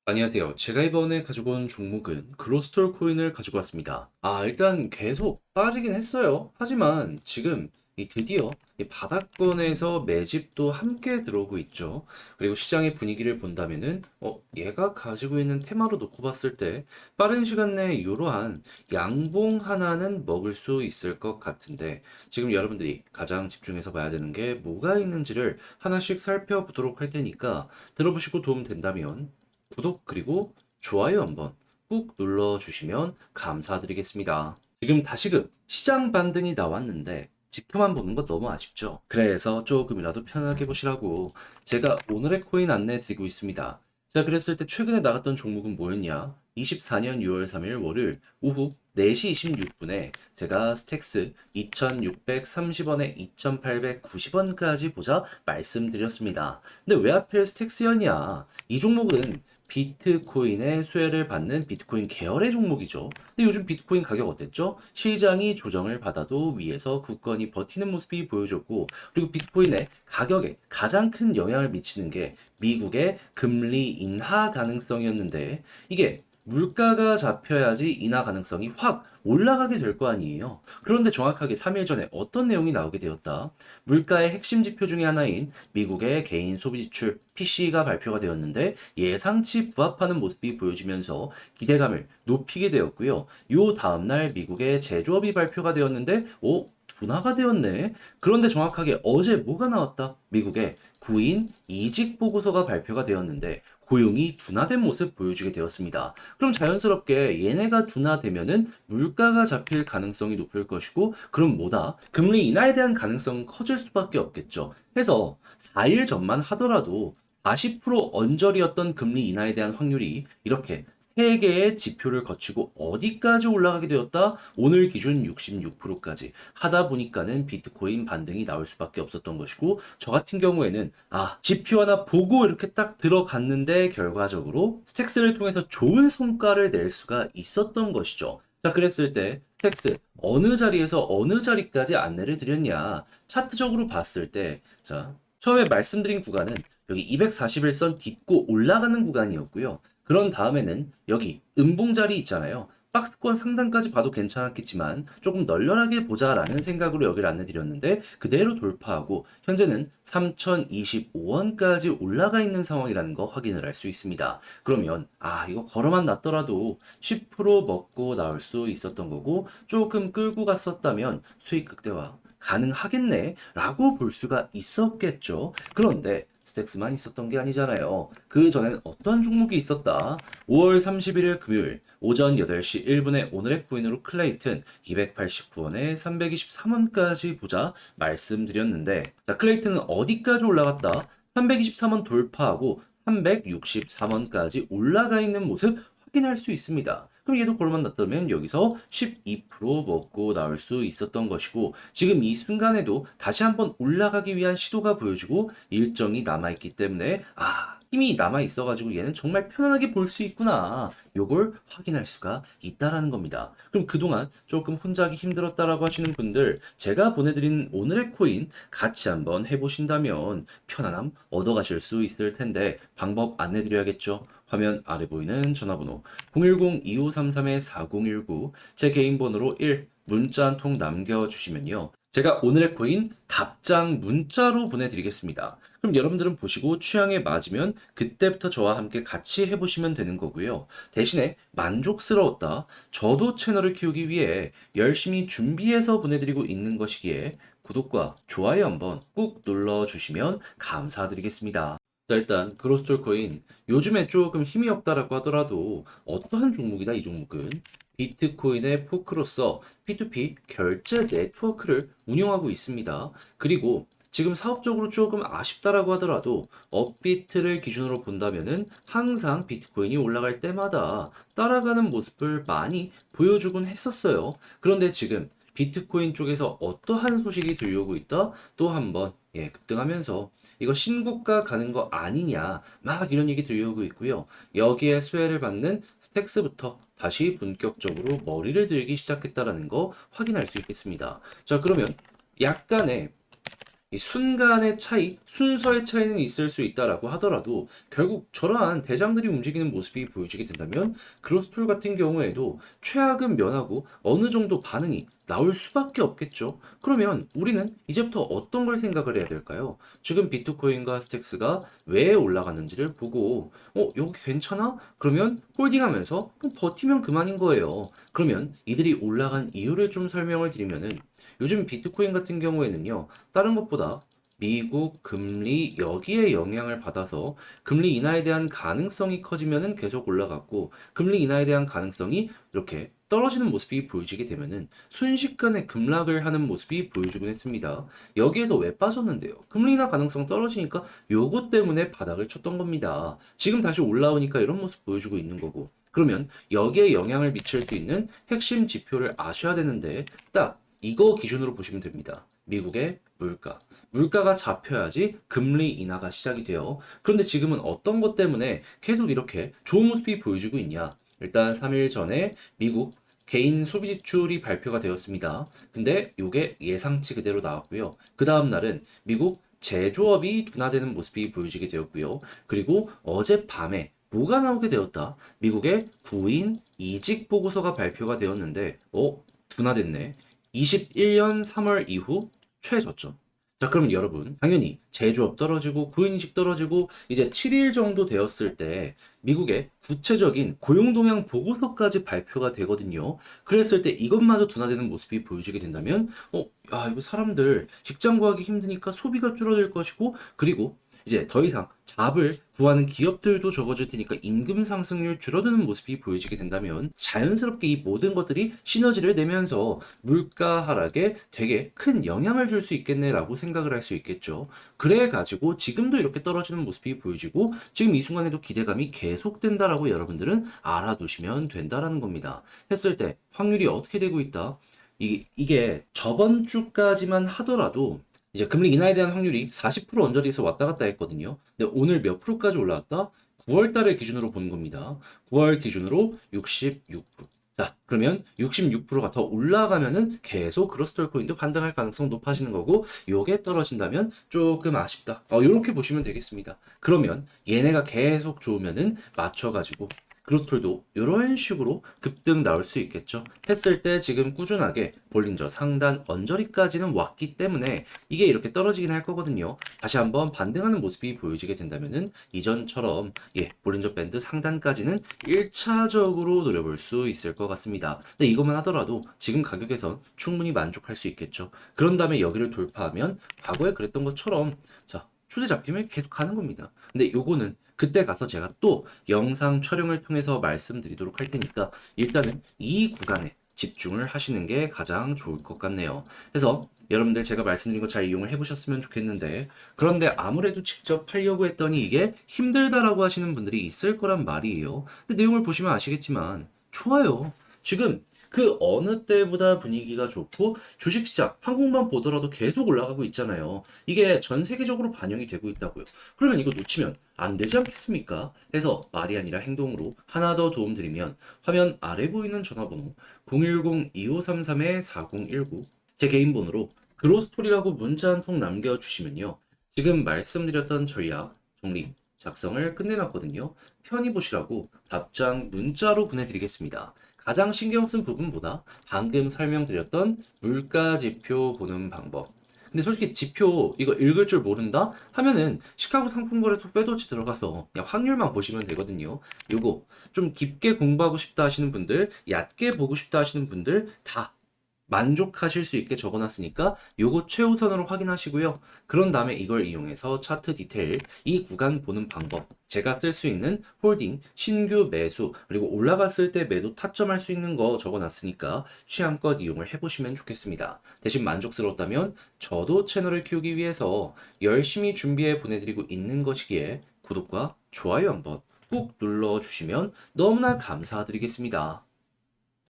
안녕하세요. 제가 이번에 가지고 온 종목은 그로스톨 코인을 가지고 왔습니다. 일단 계속 빠지긴 했어요. 하지만 지금 드디어 이 바닥권에서 매집도 함께 들어오고 있죠. 그리고 시장의 분위기를 본다면은, 얘가 가지고 있는 테마로 놓고 봤을 때 빠른 시간 내에 이러한 양봉 하나는 먹을 수 있을 것 같은데, 지금 여러분들이 가장 집중해서 봐야 되는 게 뭐가 있는지를 하나씩 살펴보도록 할 테니까 들어보시고 도움 된다면 구독 그리고 좋아요 한번 꾹 눌러주시면 감사드리겠습니다. 지금 다시금 시장 반등이 나왔는데 지표만 보는 거 너무 아쉽죠? 그래서 조금이라도 편하게 보시라고 제가 오늘의 코인 안내 드리고 있습니다. 자, 그랬을 때 최근에 나갔던 종목은 뭐였냐? 24년 6월 3일 월요일 오후 4시 26분에 제가 스택스 2,630원에 2,890원까지 보자 말씀드렸습니다. 근데 왜 하필 스택스였냐? 이 종목은 비트코인의 수혜를 받는 비트코인 계열의 종목이죠. 근데 요즘 비트코인 가격 어땠죠? 시장이 조정을 받아도 위에서 굳건히 버티는 모습이 보여줬고, 그리고 비트코인의 가격에 가장 큰 영향을 미치는 게 미국의 금리 인하 가능성이었는데, 이게 물가가 잡혀야지 인하 가능성이 확 올라가게 될 거 아니에요. 그런데 정확하게 3일 전에 어떤 내용이 나오게 되었다. 물가의 핵심 지표 중에 하나인 미국의 개인 소비 지출 PC가 발표가 되었는데 예상치 부합하는 모습이 보여지면서 기대감을 높이게 되었고요. 요 다음날 미국의 제조업이 발표가 되었는데 둔화가 되었네. 그런데 정확하게 어제 뭐가 나왔다? 미국의 구인 이직 보고서가 발표가 되었는데 고용이 둔화된 모습 보여주게 되었습니다. 그럼 자연스럽게 얘네가 둔화되면은 물가가 잡힐 가능성이 높을 것이고, 그럼 뭐다? 금리 인하에 대한 가능성은 커질 수밖에 없겠죠. 해서 4일 전만 하더라도 40% 언저리였던 금리 인하에 대한 확률이 이렇게 3개의 지표를 거치고 어디까지 올라가게 되었다? 오늘 기준 66%까지 하다 보니까는 비트코인 반등이 나올 수밖에 없었던 것이고, 저 같은 경우에는 지표 하나 보고 이렇게 딱 들어갔는데 결과적으로 스택스를 통해서 좋은 성과를 낼 수가 있었던 것이죠. 자, 그랬을 때 스택스 어느 자리에서 어느 자리까지 안내를 드렸냐? 차트적으로 봤을 때, 자, 처음에 말씀드린 구간은 여기 241선 딛고 올라가는 구간이었고요. 그런 다음에는 여기 음봉자리 있잖아요. 박스권 상단까지 봐도 괜찮았겠지만 조금 널널하게 보자라는 생각으로 여기를 안내드렸는데 그대로 돌파하고 현재는 3,025원까지 올라가 있는 상황이라는 거 확인을 할 수 있습니다. 그러면 이거 걸어만 놨더라도 10% 먹고 나올 수 있었던 거고, 조금 끌고 갔었다면 수익 극대화 가능하겠네 라고 볼 수가 있었겠죠. 그런데 스택스만 있었던 게 아니잖아요. 그 전엔 어떤 종목이 있었다? 5월 31일 금요일 오전 8시 1분에 오늘의 코인으로 클레이튼 289원에 323원까지 보자 말씀드렸는데, 자, 클레이튼은 어디까지 올라갔다? 323원 돌파하고 363원까지 올라가 있는 모습 확인할 수 있습니다. 그럼 얘도 골만 났다면 여기서 12% 먹고 나올 수 있었던 것이고, 지금 이 순간에도 다시 한번 올라가기 위한 시도가 보여지고 일정이 남아있기 때문에 힘이 남아있어가지고 얘는 정말 편안하게 볼 수 있구나, 요걸 확인할 수가 있다라는 겁니다. 그럼 그동안 조금 혼자 하기 힘들었다라고 하시는 분들, 제가 보내드린 오늘의 코인 같이 한번 해보신다면 편안함 얻어가실 수 있을 텐데 방법 안내드려야겠죠. 화면 아래 보이는 전화번호 010-2533-4019, 제 개인 번호로 1 문자 한 통 남겨주시면요, 제가 오늘의 코인 답장 문자로 보내드리겠습니다. 그럼 여러분들은 보시고 취향에 맞으면 그때부터 저와 함께 같이 해보시면 되는 거고요. 대신에 만족스러웠다, 저도 채널을 키우기 위해 열심히 준비해서 보내드리고 있는 것이기에 구독과 좋아요 한번 꾹 눌러주시면 감사드리겠습니다. 자, 일단 그로스톨 코인 요즘에 조금 힘이 없다라고 하더라도 어떠한 종목이다 이 종목은 비트코인의 포크로서 P2P 결제 네트워크를 운영하고 있습니다. 그리고 지금 사업적으로 조금 아쉽다라고 하더라도 업비트를 기준으로 본다면은 항상 비트코인이 올라갈 때마다 따라가는 모습을 많이 보여주곤 했었어요. 그런데 지금 비트코인 쪽에서 어떠한 소식이 들려오고 있다? 또 한번 급등하면서 이거 신고가 가는 거 아니냐 막 이런 얘기 들려오고 있고요. 여기에 수혜를 받는 스택스부터 다시 본격적으로 머리를 들기 시작했다라는 거 확인할 수 있겠습니다. 자, 그러면 약간의 이 순간의 차이, 순서의 차이는 있을 수 있다라고 하더라도 결국 저러한 대장들이 움직이는 모습이 보여지게 된다면 그로스톨 같은 경우에도 최악은 면하고 어느 정도 반응이 나올 수밖에 없겠죠. 그러면 우리는 이제부터 어떤 걸 생각을 해야 될까요? 지금 비트코인과 스택스가 왜 올라갔는지를 보고 여기 괜찮아? 그러면 홀딩하면서 그럼 버티면 그만인 거예요. 그러면 이들이 올라간 이유를 좀 설명을 드리면은 요즘 비트코인 같은 경우에는요, 다른 것보다 미국 금리 여기에 영향을 받아서 금리 인하에 대한 가능성이 커지면은 계속 올라갔고 금리 인하에 대한 가능성이 이렇게 떨어지는 모습이 보여지게 되면은 순식간에 급락을 하는 모습이 보여주곤 했습니다. 여기에서 왜 빠졌는데요? 금리 인하 가능성 떨어지니까 요것 때문에 바닥을 쳤던 겁니다. 지금 다시 올라오니까 이런 모습 보여주고 있는 거고. 그러면 여기에 영향을 미칠 수 있는 핵심 지표를 아셔야 되는데 딱 이거 기준으로 보시면 됩니다. 미국의 물가. 물가가 잡혀야지 금리 인하가 시작이 돼요. 그런데 지금은 어떤 것 때문에 계속 이렇게 좋은 모습이 보여지고 있냐? 일단 3일 전에 미국 개인 소비 지출이 발표가 되었습니다. 근데 이게 예상치 그대로 나왔고요. 그 다음 날은 미국 제조업이 둔화되는 모습이 보여지게 되었고요. 그리고 어젯밤에 뭐가 나오게 되었다? 미국의 구인 이직 보고서가 발표가 되었는데, 둔화됐네. 21년 3월 이후 최저점. 자, 그럼 여러분, 당연히 제조업 떨어지고 구인식 떨어지고 이제 7일 정도 되었을 때 미국의 구체적인 고용 동향 보고서까지 발표가 되거든요. 그랬을 때 이것마저 둔화되는 모습이 보여지게 된다면, 이거 사람들 직장 구하기 힘드니까 소비가 줄어들 것이고, 그리고 이제 더 이상 잡을 구하는 기업들도 적어질 테니까 임금 상승률 줄어드는 모습이 보여지게 된다면 자연스럽게 이 모든 것들이 시너지를 내면서 물가 하락에 되게 큰 영향을 줄 수 있겠네라고 생각을 할 수 있겠죠. 그래 가지고 지금도 이렇게 떨어지는 모습이 보여지고 지금 이 순간에도 기대감이 계속된다라고 여러분들은 알아두시면 된다라는 겁니다. 했을 때 확률이 어떻게 되고 있다? 이게 저번 주까지만 하더라도 이제 금리 인하에 대한 확률이 40% 언저리에서 왔다 갔다 했거든요. 근데 오늘 몇 프로까지 올라왔다? 9월 달을 기준으로 보는 겁니다. 9월 기준으로 66%. 자, 그러면 66%가 더 올라가면은 계속 그로스톨 코인도 반등할 가능성 높아지는 거고, 요게 떨어진다면 조금 아쉽다. 요렇게 보시면 되겠습니다. 그러면 얘네가 계속 좋으면은 맞춰가지고 그로톨도 이런 식으로 급등 나올 수 있겠죠. 했을 때 지금 꾸준하게 볼린저 상단 언저리까지는 왔기 때문에 이게 이렇게 떨어지긴 할 거거든요. 다시 한번 반등하는 모습이 보여지게 된다면은 이전처럼 볼린저 밴드 상단까지는 1차적으로 노려볼 수 있을 것 같습니다. 근데 이것만 하더라도 지금 가격에선 충분히 만족할 수 있겠죠. 그런 다음에 여기를 돌파하면 과거에 그랬던 것처럼 자, 추세 잡히면 계속 가는 겁니다. 근데 요거는 그때 가서 제가 또 영상 촬영을 통해서 말씀드리도록 할 테니까 일단은 이 구간에 집중을 하시는 게 가장 좋을 것 같네요. 그래서 여러분들 제가 말씀드린 거 잘 이용을 해보셨으면 좋겠는데 그런데 아무래도 직접 하려고 했더니 이게 힘들다라고 하시는 분들이 있을 거란 말이에요. 근데 내용을 보시면 아시겠지만 좋아요. 지금 그 어느 때보다 분위기가 좋고 주식시장 한국만 보더라도 계속 올라가고 있잖아요. 이게 전 세계적으로 반영이 되고 있다고요. 그러면 이거 놓치면 안 되지 않겠습니까? 해서 말이 아니라 행동으로 하나 더 도움드리면 화면 아래 보이는 전화번호 010-2533-4019 제 개인 번호로 그로스토리라고 문자 한 통 남겨주시면요. 지금 말씀드렸던 전략 정리 작성을 끝내놨거든요. 편히 보시라고 답장 문자로 보내드리겠습니다. 가장 신경 쓴 부분보다 방금 설명드렸던 물가 지표 보는 방법. 근데 솔직히 지표 이거 읽을 줄 모른다 하면은 시카고 상품거래소 페도치 들어가서 그냥 확률만 보시면 되거든요. 요거 좀 깊게 공부하고 싶다 하시는 분들, 얕게 보고 싶다 하시는 분들 다 만족하실 수 있게 적어놨으니까 요거 최우선으로 확인하시고요. 그런 다음에 이걸 이용해서 차트 디테일, 이 구간 보는 방법, 제가 쓸 수 있는 홀딩, 신규 매수, 그리고 올라갔을 때 매도 타점할 수 있는 거 적어놨으니까 취향껏 이용을 해보시면 좋겠습니다. 대신 만족스러웠다면 저도 채널을 키우기 위해서 열심히 준비해 보내드리고 있는 것이기에 구독과 좋아요 한번 꾹 눌러주시면 너무나 감사드리겠습니다.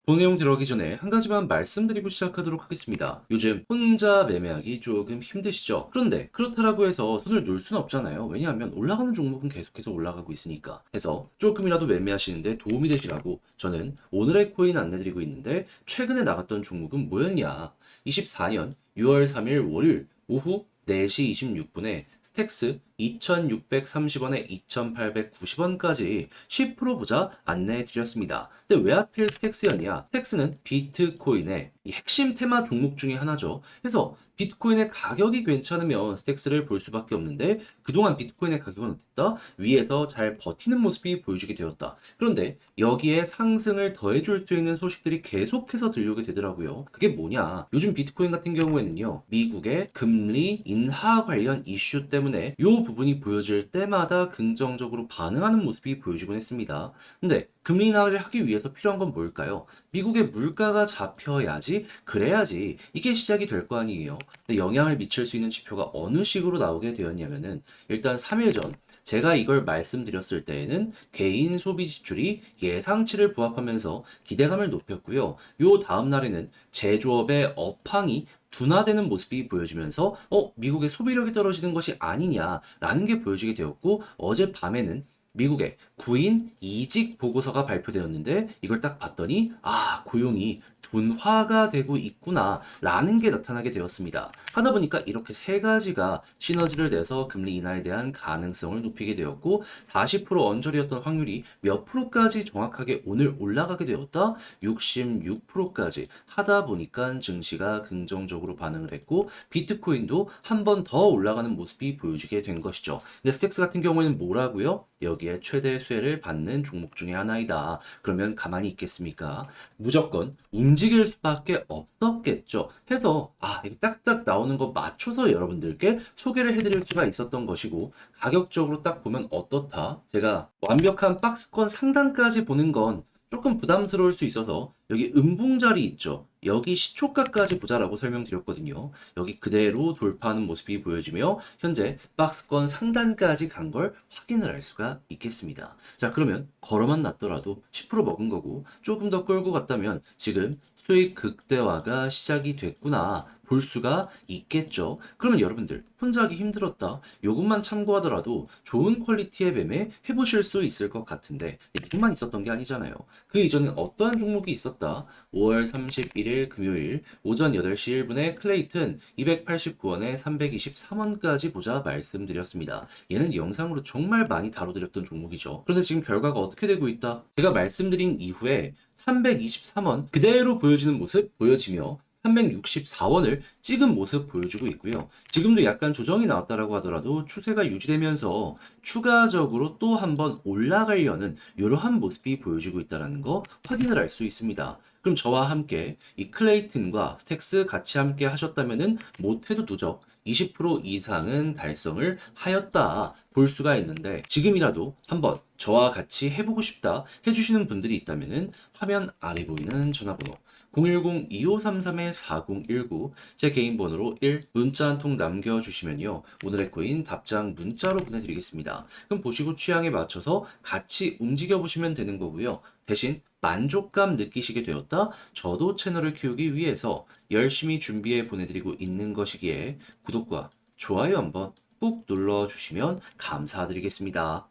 본 내용 들어가기 전에 한 가지만 말씀드리고 시작하도록 하겠습니다. 요즘 혼자 매매하기 조금 힘드시죠? 그런데 그렇다라고 해서 손을 놓을 수는 없잖아요. 왜냐하면 올라가는 종목은 계속해서 올라가고 있으니까. 해서 조금이라도 매매하시는데 도움이 되시라고 저는 오늘의 코인 안내드리고 있는데 최근에 나갔던 종목은 뭐였냐? 24년 6월 3일 월요일 오후 4시 26분에 스택스 2,630원에 2,890원까지 10% 보자 안내해 드렸습니다. 근데 왜 하필 스택스였냐? 스택스는 비트코인의 이 핵심 테마 종목 중에 하나죠. 그래서 비트코인의 가격이 괜찮으면 스택스를 볼 수밖에 없는데 그동안 비트코인의 가격은 어땠다? 위에서 잘 버티는 모습이 보여주게 되었다. 그런데 여기에 상승을 더해줄 수 있는 소식들이 계속해서 들려오게 되더라고요. 그게 뭐냐? 요즘 비트코인 같은 경우에는요, 미국의 금리 인하 관련 이슈 때문에 이 부분이 보여질 때마다 긍정적으로 반응하는 모습이 보여지곤 했습니다. 근데 금리 인하를 하기 위해서 필요한 건 뭘까요? 미국의 물가가 잡혀야지, 그래야지 이게 시작이 될 거 아니에요. 근데 영향을 미칠 수 있는 지표가 어느 식으로 나오게 되었냐면은 일단 3일 전 제가 이걸 말씀드렸을 때에는 개인 소비 지출이 예상치를 부합하면서 기대감을 높였고요. 요 다음 날에는 제조업의 업황이 둔화되는 모습이 보여지면서 미국의 소비력이 떨어지는 것이 아니냐라는 게 보여지게 되었고 어젯밤에는 미국의 구인 이직 보고서가 발표되었는데 이걸 딱 봤더니 고용이 둔화가 되고 있구나라는 게 나타나게 되었습니다. 하다 보니까 이렇게 세 가지가 시너지를 내서 금리 인하에 대한 가능성을 높이게 되었고 40% 언저리였던 확률이 몇 프로까지 정확하게 오늘 올라가게 되었다? 66%까지 하다 보니까 증시가 긍정적으로 반응을 했고 비트코인도 한 번 더 올라가는 모습이 보여지게 된 것이죠. 근데 스택스 같은 경우에는 뭐라고요? 여기에 최대 수혜를 받는 종목 중에 하나이다. 그러면 가만히 있겠습니까? 무조건 움직일 수밖에 없었겠죠. 해서 이거 딱딱 나오는 거 맞춰서 여러분들께 소개를 해드릴 수가 있었던 것이고 가격적으로 딱 보면 어떻다? 제가 완벽한 박스권 상단까지 보는 건 조금 부담스러울 수 있어서 여기 음봉자리 있죠. 여기 시초가까지 보자라고 설명드렸거든요. 여기 그대로 돌파하는 모습이 보여지며 현재 박스권 상단까지 간 걸 확인을 할 수가 있겠습니다. 자, 그러면 걸어만 놨더라도 10% 먹은 거고 조금 더 끌고 갔다면 지금 수익 극대화가 시작이 됐구나 볼 수가 있겠죠. 그러면 여러분들 혼자 하기 힘들었다. 요것만 참고하더라도 좋은 퀄리티의 매매 해보실 수 있을 것 같은데 이것만 있었던 게 아니잖아요. 그 이전엔 어떠한 종목이 있었다. 5월 31일 금요일 오전 8시 1분에 클레이튼 289원에 323원까지 보자 말씀드렸습니다. 얘는 영상으로 정말 많이 다뤄드렸던 종목이죠. 그런데 지금 결과가 어떻게 되고 있다? 제가 말씀드린 이후에 323원 그대로 보여지는 모습 보여지며 364원을 찍은 모습 보여주고 있고요. 지금도 약간 조정이 나왔다라고 하더라도 추세가 유지되면서 추가적으로 또 한번 올라가려는 이러한 모습이 보여지고 있다는 거 확인을 할 수 있습니다. 그럼 저와 함께 이 클레이튼과 스택스 같이 함께 하셨다면은 못해도 누적 20% 이상은 달성을 하였다 볼 수가 있는데 지금이라도 한번 저와 같이 해보고 싶다 해주시는 분들이 있다면은 화면 아래 보이는 전화번호 010-2533-4019 제 개인 번호로 1 문자 한 통 남겨주시면요. 오늘의 코인 답장 문자로 보내드리겠습니다. 그럼 보시고 취향에 맞춰서 같이 움직여보시면 되는 거고요. 대신 만족감 느끼시게 되었다? 저도 채널을 키우기 위해서 열심히 준비해 보내드리고 있는 것이기에 구독과 좋아요 한번 꾹 눌러주시면 감사드리겠습니다.